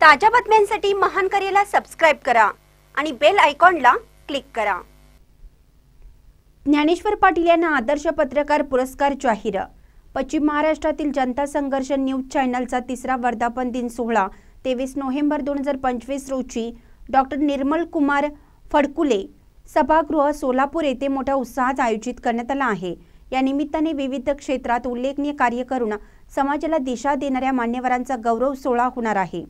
ताज्या बातम्यांसाठी महान करेला सबस्क्राइब करा आणि बेल आयकॉनला क्लिक करा। ज्ञानेश्वर पाटील यांना आदर्श पत्रकार पुरस्कार जाहीर। पश्चिम महाराष्ट्रातील जनता संघर्ष न्यूज चॅनलचा तिसरा वर्धापन दिन सोहळा 23 नोव्हेंबर 2025 रोजी डॉक्टर निर्मल कुमार फडकुले सभागृह सोलापूर येथे मोठ्या उत्साहात आयोजित करण्यात आला आहे। या निमित्ताने विविध क्षेत्रात उल्लेखनीय कार्य करून समाजाला दिशा देणाऱ्या मान्यवरांचा गौरव सोहळा होणार आहे।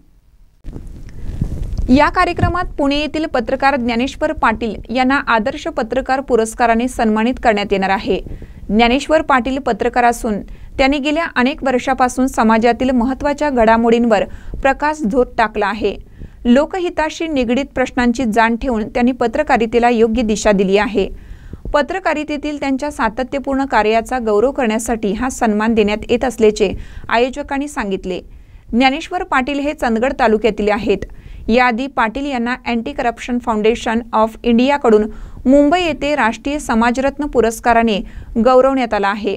या कार्यक्रमात पुणे येथील पत्रकार ज्ञानेश्वर पाटील यांना आदर्श पत्रकार पुरस्काराने सन्मानित करण्यात येणार आहे। ज्ञानेश्वर पाटील पत्रकार असून त्यांनी गेल्या अनेक वर्षापासून समाजातील महत्त्वाच्या घडामोडींवर प्रकाशझोत टाकला आहे। लोकहिताशी निगडित प्रश्नांची जाण ठेवून त्यांनी पत्रकारितेला योग्य दिशा दिली आहे। पत्रकारितेतील त्यांच्या सातत्यपूर्ण कार्याचा गौरव करण्यासाठी हा सन्मान देण्यात येत असल्याचे आयोजकांनी सांगितले। ज्ञानेश्वर पाटील हे चंदगड तालुक्यातील आहेत। याआधी पाटील यांना अँटी करप्शन फाउंडेशन ऑफ इंडियाकडून मुंबई येथे राष्ट्रीय समाजरत्न पुरस्काराने गौरवण्यात आला आहे।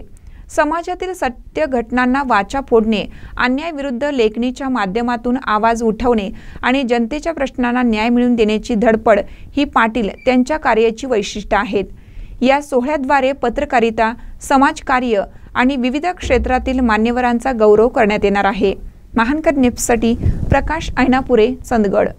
समाजातील सत्य घटनांना वाचा फोडणे, अन्यायाविरुद्ध लेखणीच्या माध्यमातून आवाज उठवणे आणि जनतेच्या प्रश्नांना न्याय मिळवून देण्याची धडपड ही पाटील त्यांच्या कार्याची वैशिष्ट्ये आहेत। या सोहळ्याद्वारे पत्रकारिता, समाजकार्य आणि विविध क्षेत्रातील मान्यवरांचा गौरव करण्यात येणार आहे। महानकर न्यूजसाठी प्रकाश ऐनापुरे, चंदगड।